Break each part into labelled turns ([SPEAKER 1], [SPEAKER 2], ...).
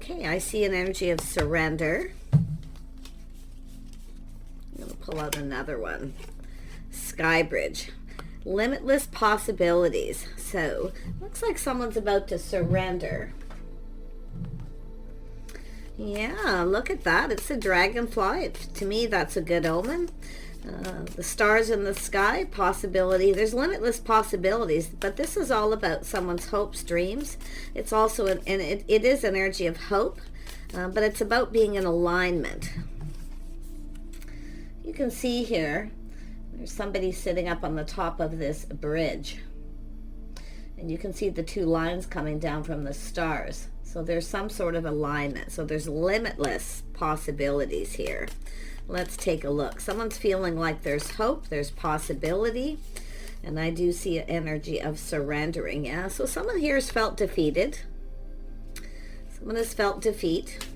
[SPEAKER 1] Okay, I see an energy of surrender. I'm going to pull out another one. Sky Bridge. Limitless possibilities. So, looks like someone's about to surrender. Yeah, look at that. It's a dragonfly. To me, that's a good omen. The stars in the sky, possibility. There's limitless possibilities, but this is all about someone's hopes, dreams. It's also, it is an energy of hope, but it's about being in alignment. You can see here, there's somebody sitting up on the top of this bridge. And you can see the two lines coming down from the stars. So there's some sort of alignment. So there's limitless possibilities here. Let's take a look. Someone's feeling like there's hope, there's possibility. And I do see an energy of surrendering. Yeah, so someone here has felt defeated. Someone has felt defeat.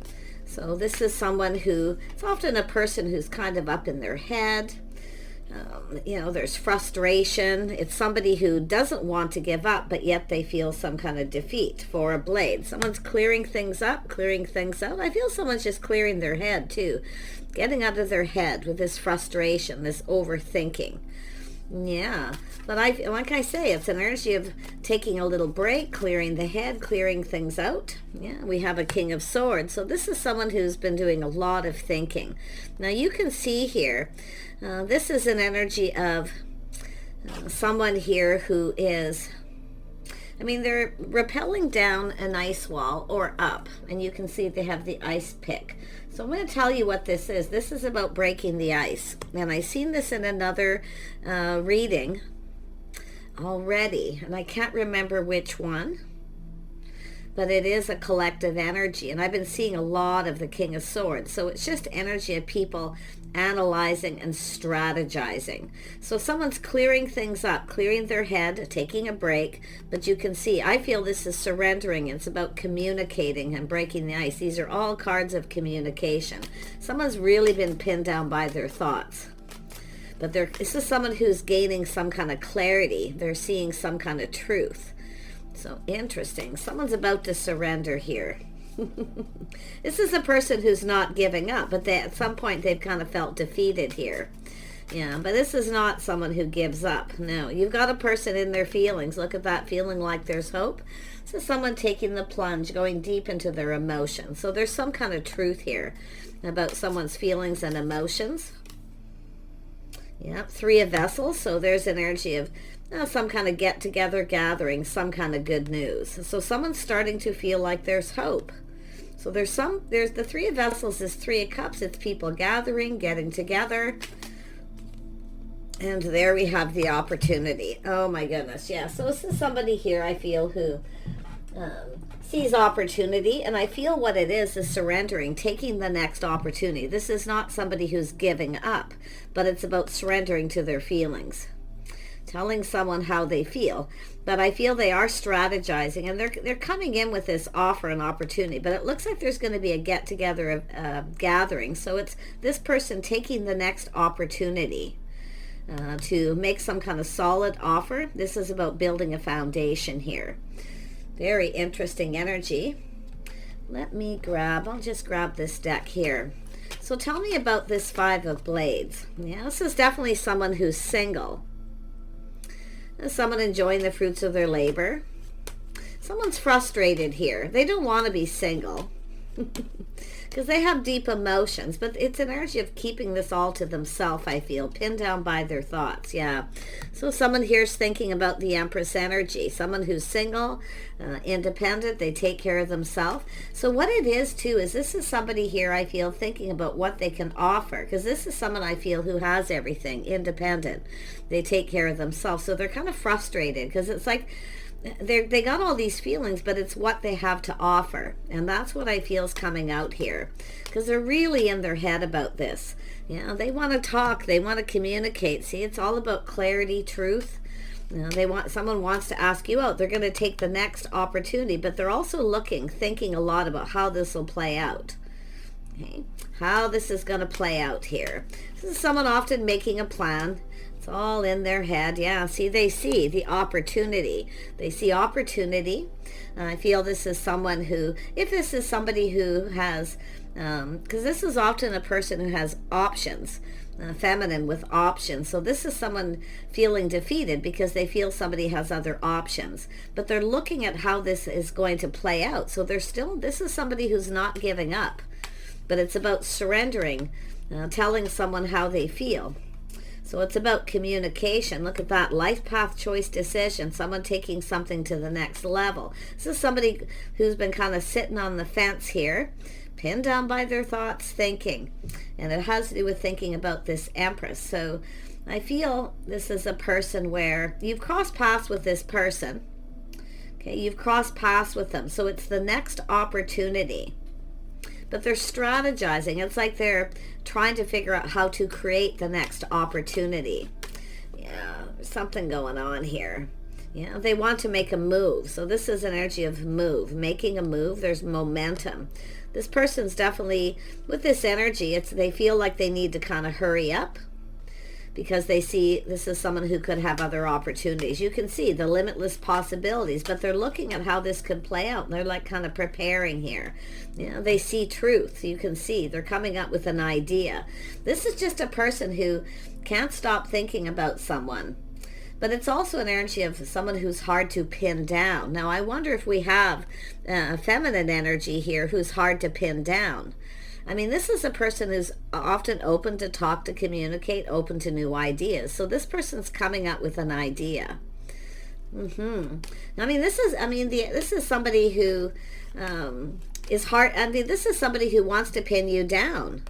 [SPEAKER 1] So this is someone who, it's often a person who's kind of up in their head. You know, there's frustration. It's somebody who doesn't want to give up, but yet they feel some kind of defeat. For a blade. Someone's clearing things up, clearing things out. I feel someone's just clearing their head too. Getting out of their head with this frustration, this overthinking. Yeah, but like I say, it's an energy of taking a little break, clearing the head, clearing things out. Yeah, we have a King of Swords. So this is someone who's been doing a lot of thinking. Now you can see here, this is an energy of someone here who is, I mean, they're rappelling down an ice wall or up, and you can see they have the ice pick. So I'm going to tell you what this is. This is about breaking the ice. And I've seen this in another reading already, and I can't remember which one, but it is a collective energy. And I've been seeing a lot of the King of Swords. So it's just energy of people analyzing and strategizing. So someone's clearing things up, clearing their head, taking a break, but you can see, I feel this is surrendering. It's about communicating and breaking the ice. These are all cards of communication. Someone's really been pinned down by their thoughts. But this is someone who's gaining some kind of clarity. They're seeing some kind of truth. So interesting. Someone's about to surrender here. This is a person who's not giving up, but at some point they've kind of felt defeated here. Yeah, but this is not someone who gives up. No, you've got a person in their feelings. Look at that, feeling like there's hope. This is someone taking the plunge, going deep into their emotions. So there's some kind of truth here about someone's feelings and emotions. Yep, Three of Vessels. So there's an energy of some kind of get-together gathering, some kind of good news. So someone's starting to feel like there's hope. So there's the Three of Vessels is Three of Cups. It's people gathering, getting together. And there we have the opportunity. Oh my goodness, yeah. So this is somebody here, I feel, who sees opportunity. And I feel what it is surrendering, taking the next opportunity. This is not somebody who's giving up, but it's about surrendering to their feelings. Telling someone how they feel. But I feel they are strategizing, and they're coming in with this offer and opportunity. But it looks like there's going to be a get-together of gathering. So it's this person taking the next opportunity to make some kind of solid offer. This is about building a foundation here. Very interesting energy. I'll just grab this deck here. So tell me about this Five of Blades. Yeah, this is definitely someone who's single. Someone enjoying the fruits of their labor. Someone's frustrated here. They don't want to be single because they have deep emotions, but it's an energy of keeping this all to themselves, I feel, pinned down by their thoughts. Yeah. So someone here's thinking about the Empress energy. Someone who's single, independent, they take care of themselves. So what it is too is this is somebody here, I feel, thinking about what they can offer, because this is someone I feel who has everything, independent. They take care of themselves. So they're kind of frustrated because it's like they got all these feelings, but it's what they have to offer. And that's what I feel is coming out here, because they're really in their head about this. You know, they want to talk, they want to communicate. See, it's all about clarity, truth. You know, someone wants to ask you out. They're going to take the next opportunity, but they're also thinking a lot about how this will play out. Okay, how this is going to play out here. This is someone often making a plan. It's all in their head. Yeah, see, they see the opportunity. They see opportunity. I feel this is someone who, if this is somebody who has, because this is often a person who has options, feminine with options. So this is someone feeling defeated because they feel somebody has other options. But they're looking at how this is going to play out. So they're still, this is somebody who's not giving up. But it's about surrendering, telling someone how they feel. So it's about communication. Look at that. Life path, choice, decision. Someone taking something to the next level. This is somebody who's been kind of sitting on the fence here, pinned down by their thoughts, thinking. And it has to do with thinking about this Empress. So I feel this is a person where you've crossed paths with this person. Okay, you've crossed paths with them. So it's the next opportunity. But they're strategizing. It's like they're trying to figure out how to create the next opportunity. Yeah, there's something going on here. Yeah, they want to make a move. So this is an energy of move, making a move. There's momentum. This person's definitely, with this energy, they feel like they need to kind of hurry up because they see this is someone who could have other opportunities. You can see the limitless possibilities, but they're looking at how this could play out. And they're like kind of preparing here. You know, they see truth. You can see they're coming up with an idea. This is just a person who can't stop thinking about someone. But it's also an energy of someone who's hard to pin down. Now, I wonder if we have a feminine energy here who's hard to pin down. I mean, this is a person who's often open to talk, to communicate, open to new ideas. So this person's coming up with an idea. I mean, this is somebody who is hard. I mean, this is somebody who wants to pin you down.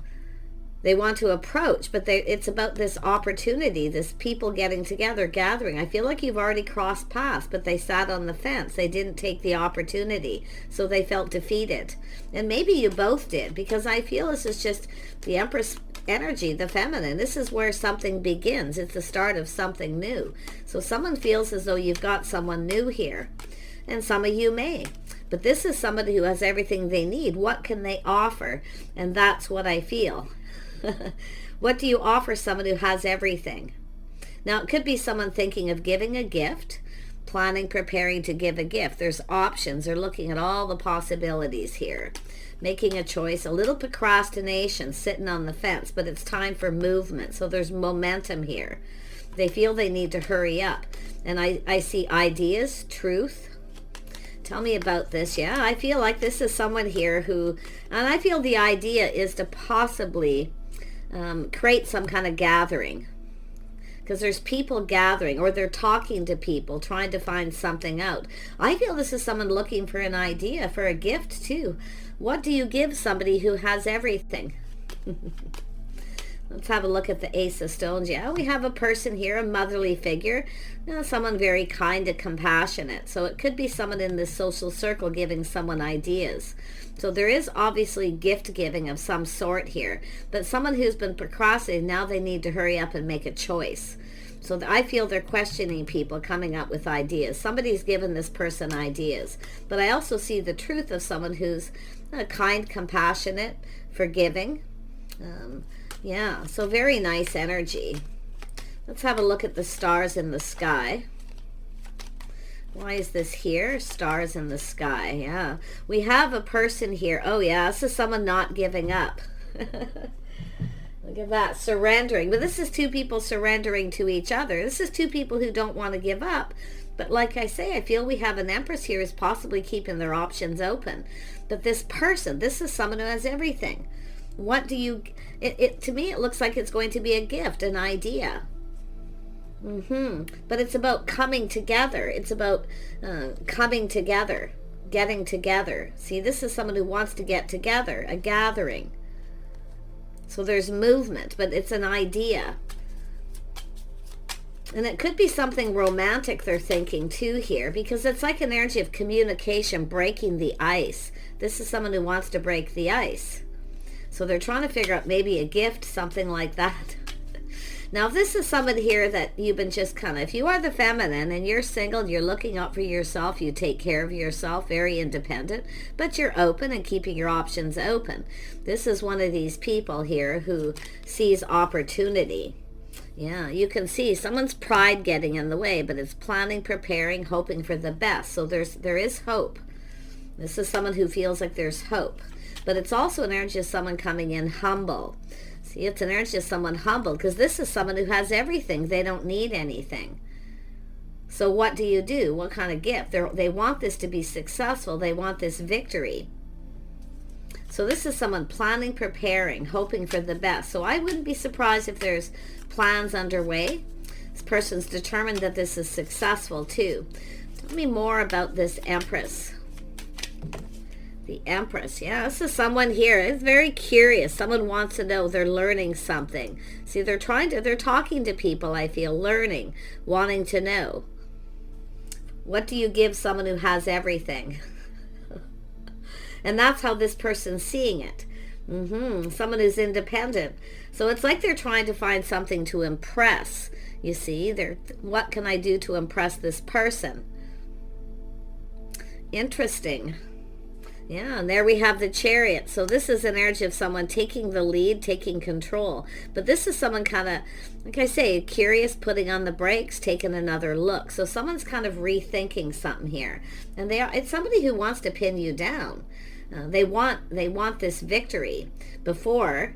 [SPEAKER 1] They want to approach, but it's about this opportunity, this people getting together, gathering. I feel like you've already crossed paths, but they sat on the fence. They didn't take the opportunity, so they felt defeated. And maybe you both did, because I feel this is just the Empress energy, the feminine. This is where something begins. It's the start of something new. So someone feels as though you've got someone new here, and some of you may. But this is somebody who has everything they need. What can they offer? And that's what I feel. What do you offer someone who has everything? Now, it could be someone thinking of giving a gift, planning, preparing to give a gift. There's options. They're looking at all the possibilities here, making a choice, a little procrastination, sitting on the fence, but it's time for movement. So there's momentum here. They feel they need to hurry up. And I see ideas, truth. Tell me about this. Yeah, I feel like this is someone here who, and I feel the idea is to possibly create some kind of gathering, because there's people gathering, or they're talking to people, trying to find something out. I feel this is someone looking for an idea, for a gift too. What do you give somebody who has everything? Let's have a look at the Ace of Stones. Yeah, we have a person here, a motherly figure, someone very kind and compassionate. So it could be someone in this social circle giving someone ideas. So there is obviously gift giving of some sort here. But someone who's been procrastinating, now they need to hurry up and make a choice. So I feel they're questioning people, coming up with ideas. Somebody's given this person ideas. But I also see the truth of someone who's kind, compassionate, forgiving. Yeah, so very nice energy. Let's have a look at the stars in the sky. Why is this here? Stars in the sky, yeah. We have a person here. Oh, yeah, this is someone not giving up. Look at that, surrendering. But this is two people surrendering to each other. This is two people who don't want to give up. But like I say, I feel we have an Empress here who's possibly keeping their options open. But this person, this is someone who has everything. What do you, to me it looks like it's going to be a gift, an idea. But it's about coming together. It's about coming together, getting together. See, this is someone who wants to get together, a gathering. So there's movement, but it's an idea. And it could be something romantic they're thinking too here, because it's like an energy of communication, breaking the ice. This is someone who wants to break the ice. So they're trying to figure out maybe a gift, something like that. Now, if this is someone here that you've been just kind of, if you are the feminine and you're single, you're looking out for yourself, you take care of yourself, very independent, but you're open and keeping your options open. This is one of these people here who sees opportunity. Yeah, you can see someone's pride getting in the way, but it's planning, preparing, hoping for the best. So there is hope. This is someone who feels like there's hope. But it's also an energy of someone coming in humble. See, it's an energy of someone humble, because this is someone who has everything. They don't need anything. So what do you do? What kind of gift? They want this to be successful. They want this victory. So this is someone planning, preparing, hoping for the best. So I wouldn't be surprised if there's plans underway. This person's determined that this is successful too. Tell me more about this Empress. The Empress, yeah, this is someone here. It's very curious. Someone wants to know. They're learning something. See, they're talking to people, I feel, learning, wanting to know. What do you give someone who has everything? And that's how this person's seeing it. Someone who's independent. So it's like they're trying to find something to impress. You see, what can I do to impress this person? Interesting. Yeah, and there we have the Chariot. So this is an energy of someone taking the lead, taking control. But this is someone kind of, like I say, curious, putting on the brakes, taking another look. So someone's kind of rethinking something here. And it's somebody who wants to pin you down. They want this victory before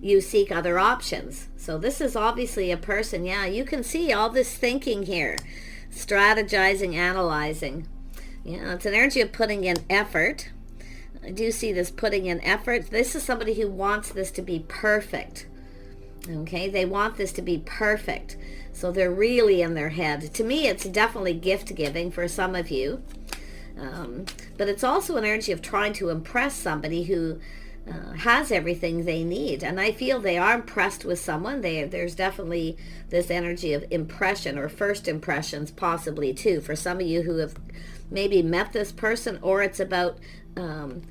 [SPEAKER 1] you seek other options. So this is obviously a person, yeah, you can see all this thinking here, strategizing, analyzing. Yeah, it's an energy of putting in effort. I do see this putting in effort. This is somebody who wants this to be perfect. Okay, they want this to be perfect. So they're really in their head. To me, it's definitely gift giving for some of you. But it's also an energy of trying to impress somebody who has everything they need. And I feel they are impressed with someone. There's definitely this energy of impression, or first impressions possibly too, for some of you who have maybe met this person, or it's about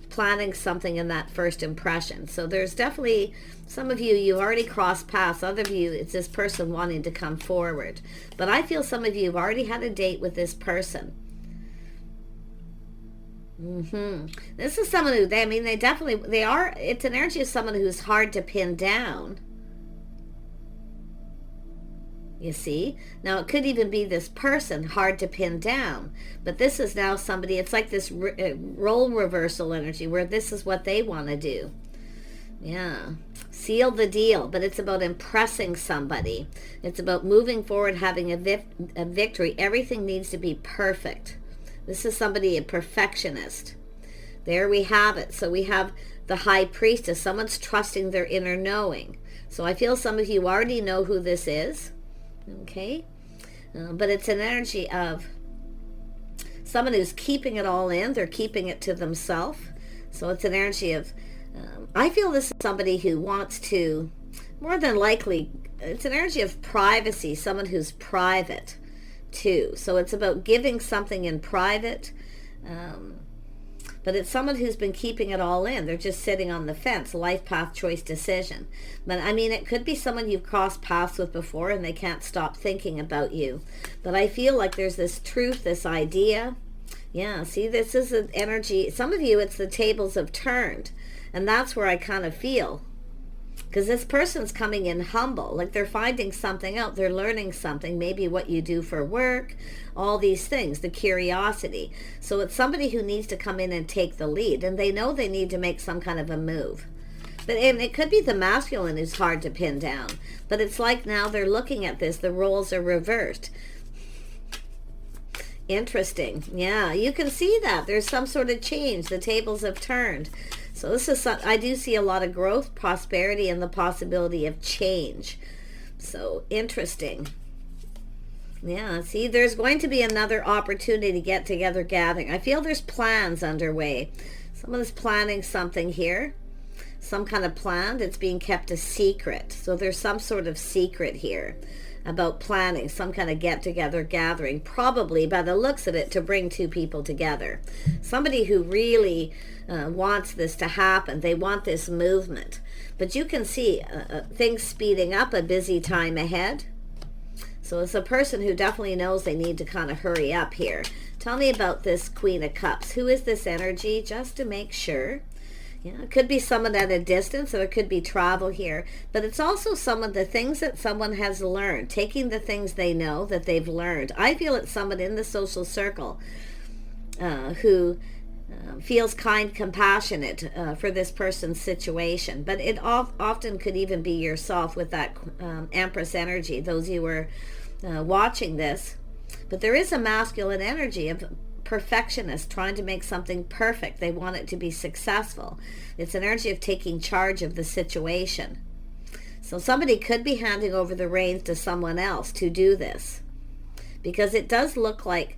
[SPEAKER 1] planning something in that first impression. So there's definitely some of you, you've already crossed paths. Other of you, it's this person wanting to come forward. But I feel some of you have already had a date with this person. This is someone who, they are, it's an energy of someone who's hard to pin down. You see? Now, it could even be this person, hard to pin down. But this is now somebody, it's like this role reversal energy, where this is what they want to do. Yeah. Seal the deal. But it's about impressing somebody. It's about moving forward, having a victory. Everything needs to be perfect. This is somebody, a perfectionist. There we have it. So we have the High Priestess. Someone's trusting their inner knowing. So I feel some of you already know who this is. Okay? But it's an energy of someone who's keeping it all in. They're keeping it to themselves. So it's an energy of, I feel this is somebody who wants to, more than likely, it's an energy of privacy. Someone who's private too. So it's about giving something in private, but it's someone who's been keeping it all in. They're just sitting on the fence, life path, choice, decision. But I mean, it could be someone you've crossed paths with before and they can't stop thinking about you. But I feel like there's this truth, this idea. Yeah, see, this is an energy. Some of you, it's the tables have turned, and that's where I kind of feel. Because this person's coming in humble, like they're finding something out, they're learning something, maybe what you do for work, all these things, the curiosity. So it's somebody who needs to come in and take the lead, and they know they need to make some kind of a move. But it could be the masculine who's hard to pin down. But it's like now they're looking at this, the roles are reversed. Interesting. Yeah, you can see that. There's some sort of change. The tables have turned. So this is, I do see a lot of growth, prosperity, and the possibility of change. So interesting. Yeah, see, there's going to be another opportunity to get together, gathering. I feel there's plans underway. Someone's planning something here. Some kind of plan that's being kept a secret. So there's some sort of secret here. about planning some kind of get-together gathering, probably by the looks of it to bring two people together. Somebody who really wants this to happen. They want this movement. But you can see things speeding up, a busy time ahead. So it's a person who definitely knows they need to kind of hurry up here. Tell me about this Queen of Cups. Who is this energy, just to make sure? Yeah, it could be someone at a distance, or it could be travel here. But it's also the things that someone has learned, taking the things they know that they've learned. I feel it's someone in the social circle who feels kind, compassionate for this person's situation. But it often could even be yourself with that Empress energy, those of you who are watching this. But there is a masculine energy of perfectionist, trying to make something perfect. They want it to be successful. It's an energy of taking charge of the situation. So somebody could be handing over the reins to someone else to do this, because it does look like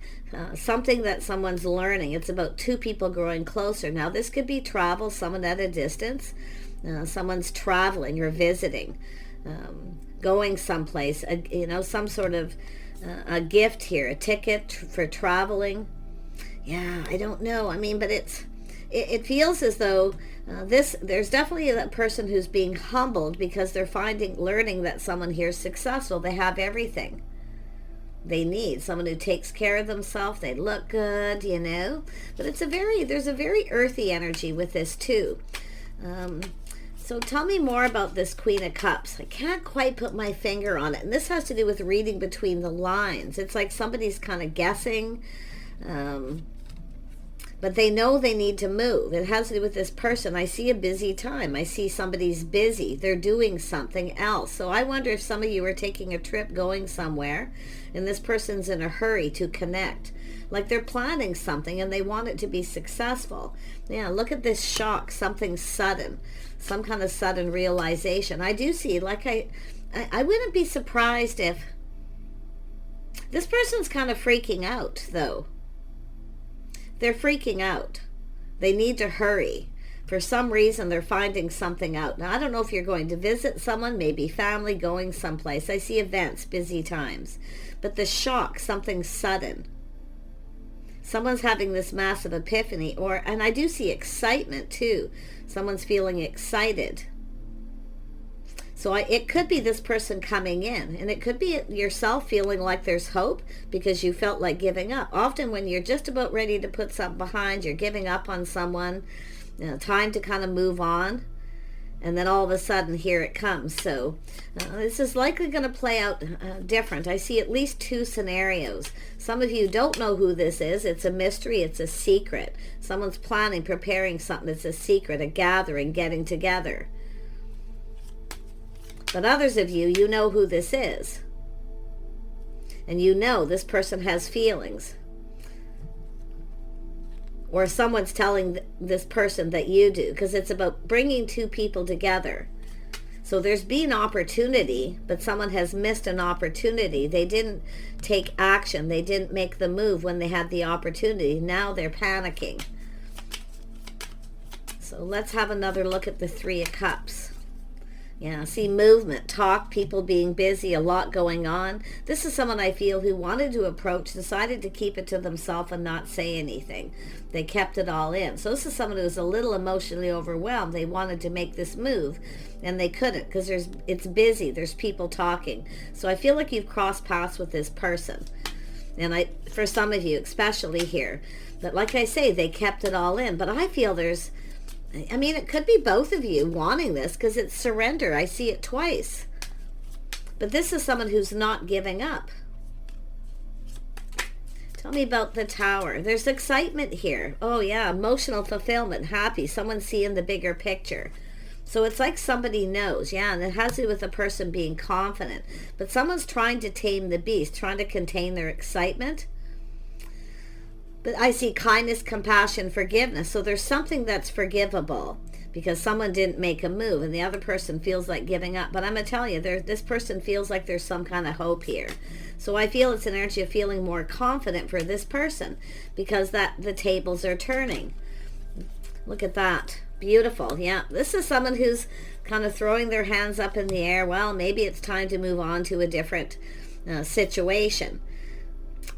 [SPEAKER 1] something that someone's learning. It's about two people growing closer. Now this could be travel, someone at a distance, someone's traveling or visiting, going someplace, some sort of a gift here, a ticket for traveling. Yeah, I don't know. I mean, but it feels as though there's definitely a person who's being humbled because they're learning that someone here is successful. They have everything they need. Someone who takes care of themselves. They look good, But there's a very earthy energy with this too. So tell me more about this Queen of Cups. I can't quite put my finger on it. And this has to do with reading between the lines. It's like somebody's kind of guessing. But they know they need to move. It has to do with this person. I see a busy time. I see somebody's busy. They're doing something else. So I wonder if some of you are taking a trip, going somewhere, and this person's in a hurry to connect. Like they're planning something and they want it to be successful. Yeah, look at this shock, something sudden, some kind of sudden realization. I do see, like I wouldn't be surprised if this person's kind of freaking out, though. They're freaking out. They need to hurry. For some reason, they're finding something out. Now, I don't know if you're going to visit someone, maybe family, going someplace. I see events, busy times. But the shock, something sudden. Someone's having this massive epiphany, and I do see excitement too. Someone's feeling excited. So it could be this person coming in, and it could be yourself feeling like there's hope because you felt like giving up. Often when you're just about ready to put something behind, you're giving up on someone, time to kind of move on, and then all of a sudden here it comes. So this is likely going to play out different. I see at least two scenarios. Some of you don't know who this is. It's a mystery. It's a secret. Someone's planning, preparing something. It's a secret, a gathering, getting together. But others of you, you know who this is. And you know this person has feelings. Or someone's telling this person that you do, because it's about bringing two people together. So there's been opportunity, but someone has missed an opportunity. They didn't take action. They didn't make the move when they had the opportunity. Now they're panicking. So let's have another look at the Three of Cups. Yeah, see movement, talk, people being busy, a lot going on. This is someone I feel who wanted to approach, decided to keep it to themselves and not say anything. They kept it all in. So this is someone who was a little emotionally overwhelmed. They wanted to make this move and they couldn't because it's busy. There's people talking. So I feel like you've crossed paths with this person. And for some of you, especially here. But like I say, they kept it all in. But I feel it could be both of you wanting this because it's surrender. I see it twice. But this is someone who's not giving up. Tell me about the Tower. There's excitement here. Oh yeah, emotional fulfillment, happy. Someone's seeing the bigger picture. So it's like somebody knows, yeah, and it has to do with a person being confident. But someone's trying to tame the beast, trying to contain their excitement. But I see kindness, compassion, forgiveness. So there's something that's forgivable because someone didn't make a move and the other person feels like giving up. But I'm going to tell you, this person feels like there's some kind of hope here. So I feel it's an energy of feeling more confident for this person because the tables are turning. Look at that. Beautiful. Yeah, this is someone who's kind of throwing their hands up in the air. Well, maybe it's time to move on to a different situation.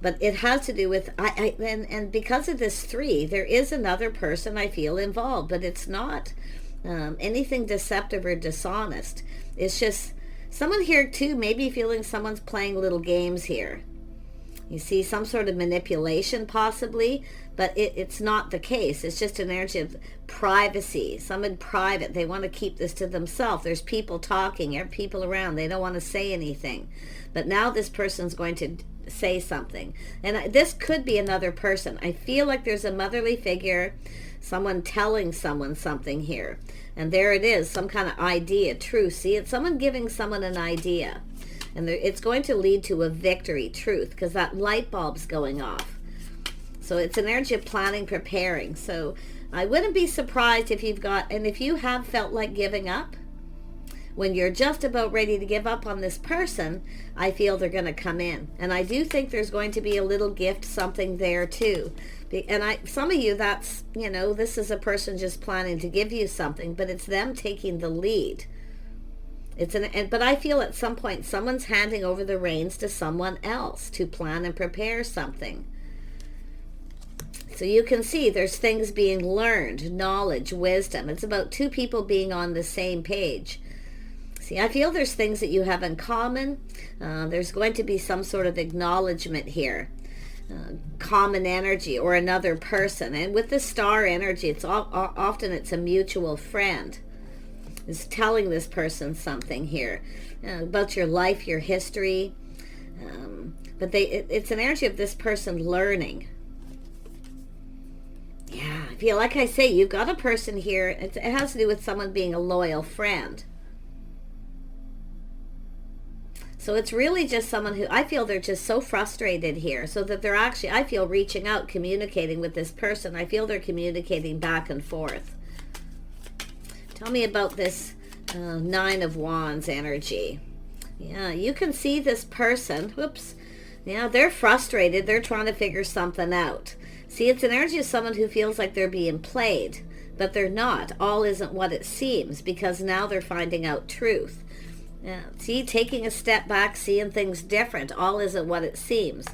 [SPEAKER 1] But it has to do with and because of this 3, there is another person I feel involved, but it's not anything deceptive or dishonest. It's just someone here too, maybe feeling someone's playing little games here. You see some sort of manipulation possibly, but it's not the case. It's just an energy of privacy. Someone private. They want to keep this to themselves. There's people talking, there are people around. They don't want to say anything. But now this person's going to say something. And this could be another person. I feel like there's a motherly figure, someone telling someone something here. And there it is, some kind of idea, truth. See, it's someone giving someone an idea. And it's going to lead to a victory, truth, because that light bulb's going off. So it's an energy of planning, preparing. So I wouldn't be surprised if you've got, and if you have felt like giving up, when you're just about ready to give up on this person, I feel they're going to come in. And I do think there's going to be a little gift, something there too. And some of you, that's, this is a person just planning to give you something, but it's them taking the lead. But I feel at some point someone's handing over the reins to someone else to plan and prepare something. So you can see there's things being learned, knowledge, wisdom. It's about 2 people being on the same page. See, I feel there's things that you have in common. There's going to be some sort of acknowledgement here. Common energy or another person. And with the star energy, often it's a mutual friend. Is telling this person something here about your life, your history. But it's an energy of this person learning. Yeah, I feel like I say, you've got a person here. It has to do with someone being a loyal friend. So it's really just someone who, I feel they're just so frustrated here. So that they're actually, I feel, reaching out, communicating with this person. I feel they're communicating back and forth. Tell me about this 9 of Wands energy. Yeah, you can see this person. Whoops. Yeah, they're frustrated. They're trying to figure something out. See, it's an energy of someone who feels like they're being played, but they're not. All isn't what it seems, because now they're finding out truth. Yeah, see, taking a step back, seeing things different. All isn't what it seems.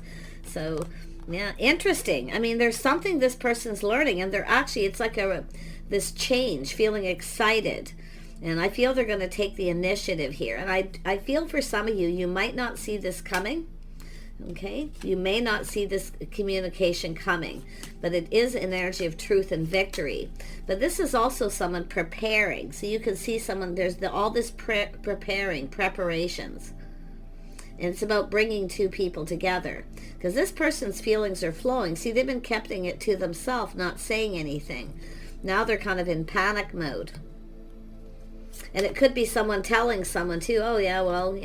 [SPEAKER 1] So, yeah, interesting. I mean, there's something this person's learning, and they're actually, it's like this change, feeling excited. And I feel they're going to take the initiative here. And I feel for some of you, you might not see this coming. Okay? You may not see this communication coming. But it is an energy of truth and victory. But this is also someone preparing. So you can see someone, there's all this preparations. And it's about bringing 2 people together. Because this person's feelings are flowing. See, they've been keeping it to themselves, not saying anything. Now they're kind of in panic mode. And it could be someone telling someone too, oh yeah, well,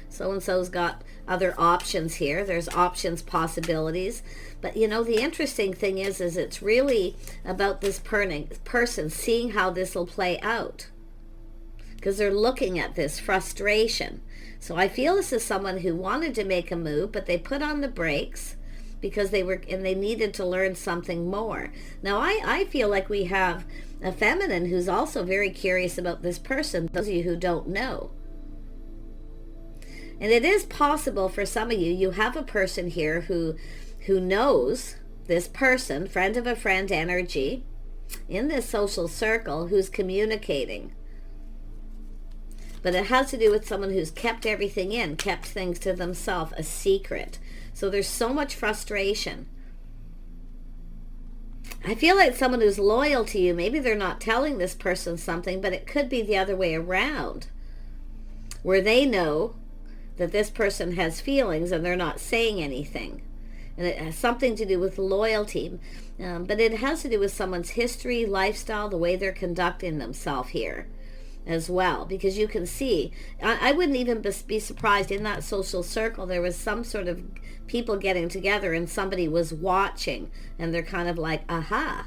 [SPEAKER 1] so-and-so's got other options here. There's options, possibilities. But, the interesting thing is it's really about this person seeing how this will play out. Because they're looking at this frustration. So I feel this is someone who wanted to make a move, but they put on the brakes because they needed to learn something more. Now, I feel like we have a feminine who's also very curious about this person, those of you who don't know. And it is possible for some of you, you have a person here who knows this person, friend of a friend energy, in this social circle, who's communicating. But it has to do with someone who's kept everything in, kept things to themselves, a secret. So there's so much frustration. I feel like someone who's loyal to you, maybe they're not telling this person something, but it could be the other way around, where they know that this person has feelings and they're not saying anything. And it has something to do with loyalty, but it has to do with someone's history, lifestyle, the way they're conducting themselves here as well. Because you can see, I wouldn't even be surprised in that social circle there was some sort of people getting together and somebody was watching and they're kind of like, aha.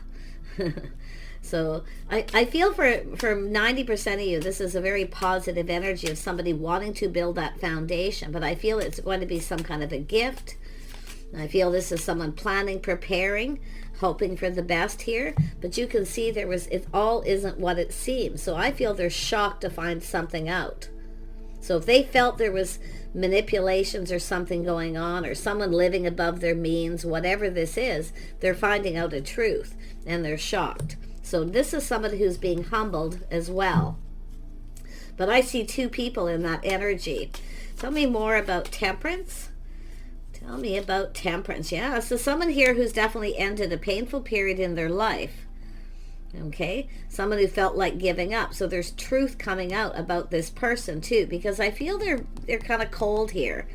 [SPEAKER 1] So I feel for 90% of you, this is a very positive energy of somebody wanting to build that foundation. But I feel it's going to be some kind of a gift. I feel this is someone planning, preparing, hoping for the best here. But you can see it all isn't what it seems. So I feel they're shocked to find something out. So if they felt there was manipulations or something going on, or someone living above their means, whatever this is, they're finding out a truth and they're shocked. So this is somebody who's being humbled as well. But I see two people in that energy. Tell me more about Temperance. Tell me about Temperance. Yeah, so someone here who's definitely ended a painful period in their life. Okay, someone who felt like giving up. So there's truth coming out about this person too, because I feel they're kind of cold here,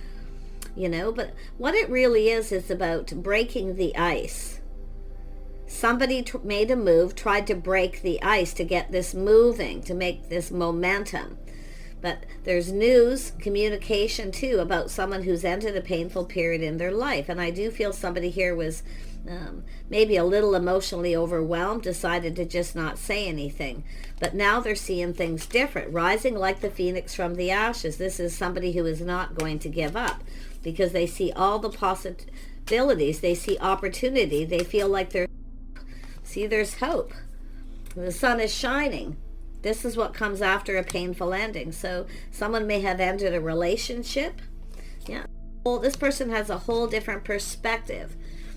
[SPEAKER 1] you know. But what it really is about breaking the ice. Somebody made a move, tried to break the ice to get this moving, to make this momentum. But there's news, communication too, about someone who's ended a painful period in their life. And I do feel somebody here was maybe a little emotionally overwhelmed, decided to just not say anything. But now they're seeing things different, rising like the phoenix from the ashes. This is somebody who is not going to give up, because they see all the possibilities. They see opportunity. They feel like there's hope. The sun is shining. This is what comes after a painful ending. So someone may have ended a relationship. Yeah. Well, this person has a whole different perspective.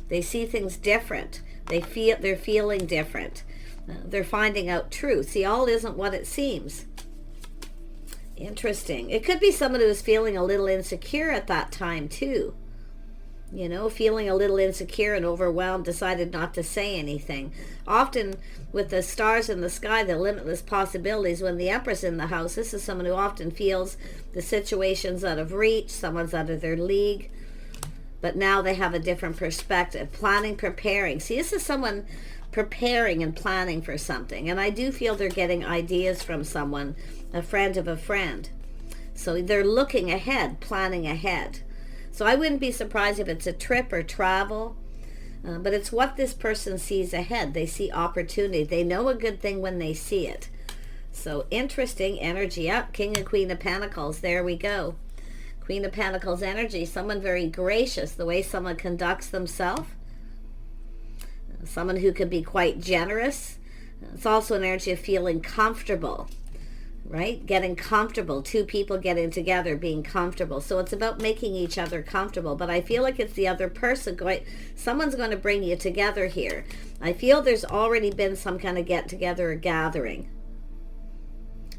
[SPEAKER 1] They see things different. They're feeling different. They're finding out truth. See, all isn't what it seems. Interesting. It could be someone who was feeling a little insecure at that time too. You know, feeling a little insecure and overwhelmed, decided not to say anything. Often with the stars in the sky, the limitless possibilities, when the Empress in the house, this is someone who often feels the situation's out of reach, someone's out of their league. But now they have a different perspective. Planning, preparing. See, this is someone preparing and planning for something. And I do feel they're getting ideas from someone, a friend of a friend. So they're looking ahead, planning ahead. So I wouldn't be surprised if it's a trip or travel. But it's what this person sees ahead. They see opportunity. They know a good thing when they see it. So interesting energy up. King and Queen of Pentacles. There we go. Queen of Pentacles energy. Someone very gracious. The way someone conducts themselves. Someone who can be quite generous. It's also an energy of feeling comfortable. Right? Getting comfortable. Two people getting together, being comfortable. So it's about making each other comfortable. But I feel like it's the other person someone's going to bring you together here. I feel there's already been some kind of get together or gathering.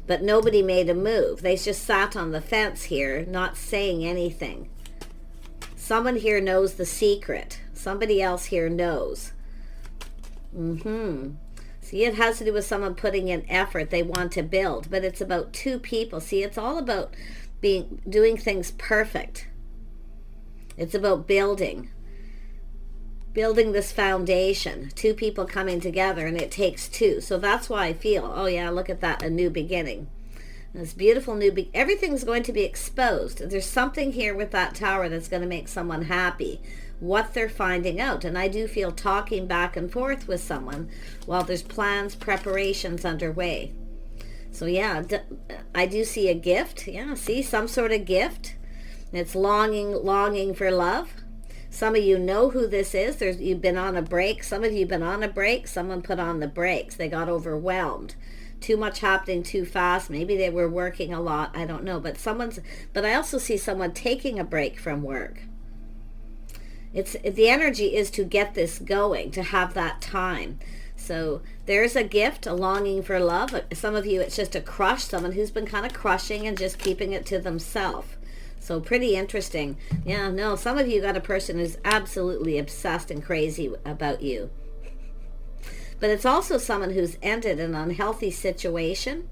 [SPEAKER 1] But nobody made a move. They just sat on the fence here, not saying anything. Someone here knows the secret. Somebody else here knows. See, it has to do with someone putting in effort. They want to build, but it's about two people. See, it's all about doing things perfect. It's about building this foundation. Two people coming together, and it takes two. So that's why I feel, oh yeah, look at that, a new beginning. This beautiful everything's going to be exposed. There's something here with that tower that's going to make someone happy. What they're finding out. And I do feel talking back and forth with someone while there's plans, preparations underway. So yeah, I do see a gift. Yeah, see, some sort of gift. It's longing for love. Some of you know who this is. You've been on a break. Some of you have been on a break. Someone put on the brakes. They got overwhelmed. Too much happening too fast. Maybe they were working a lot. I don't know. But I also see someone taking a break from work. The energy is to get this going, to have that time. So there's a gift, a longing for love. Some of you, it's just a crush, someone who's been kind of crushing and just keeping it to themselves. So pretty interesting. Yeah, no, some of you got a person who's absolutely obsessed and crazy about you. But it's also someone who's ended an unhealthy situation.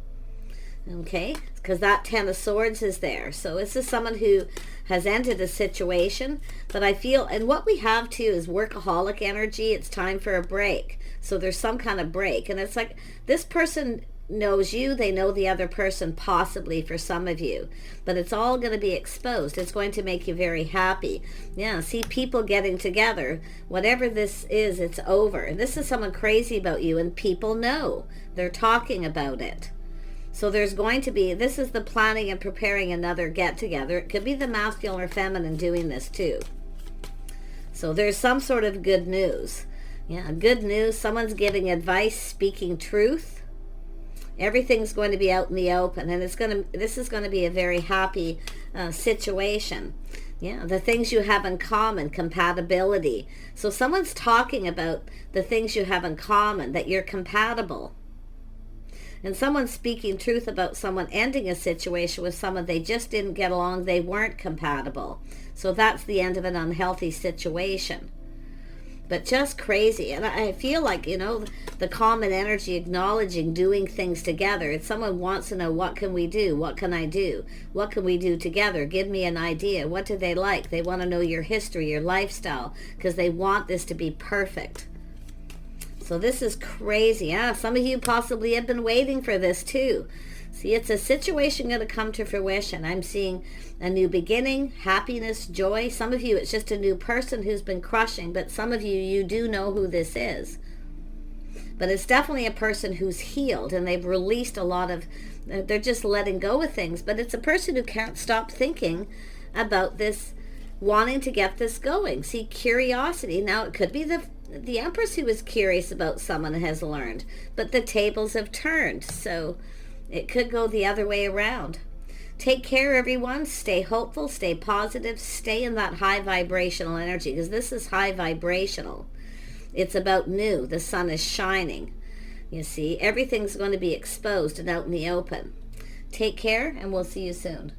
[SPEAKER 1] Okay, because that Ten of Swords is there. So this is someone who has ended a situation. But I feel, and what we have too is workaholic energy. It's time for a break. So there's some kind of break. And it's like this person knows you. They know the other person, possibly for some of you. But it's all going to be exposed. It's going to make you very happy. Yeah, see people getting together. Whatever this is, it's over. This is someone crazy about you, and people know. They're talking about it. So there's going to be, this is the planning and preparing another get-together. It could be the masculine or feminine doing this too. So there's some sort of good news. Yeah, good news. Someone's giving advice, speaking truth. Everything's going to be out in the open, and this is going to be a very happy situation. Yeah, the things you have in common, compatibility. So someone's talking about the things you have in common, that you're compatible. And someone's speaking truth about someone ending a situation with someone they just didn't get along, they weren't compatible. So that's the end of an unhealthy situation. But just crazy. And I feel like, the common energy acknowledging doing things together. If someone wants to know, what can we do? What can I do? What can we do together? Give me an idea. What do they like? They want to know your history, your lifestyle, because they want this to be perfect. So this is crazy. Yeah, some of you possibly have been waiting for this too. See, it's a situation going to come to fruition. I'm seeing a new beginning, happiness, joy. Some of you, it's just a new person who's been crushing, but some of you, you do know who this is. But it's definitely a person who's healed, and they've released a lot of, they're just letting go of things. But it's a person who can't stop thinking about this, wanting to get this going. See, curiosity. Now, it could be the Empress who was curious about someone has learned, but the tables have turned. So it could go the other way around. Take care, everyone. Stay hopeful, stay positive, stay in that high vibrational energy, because this is high vibrational. It's about new. The sun is shining. You see, everything's going to be exposed and out in the open. Take care, and we'll see you soon.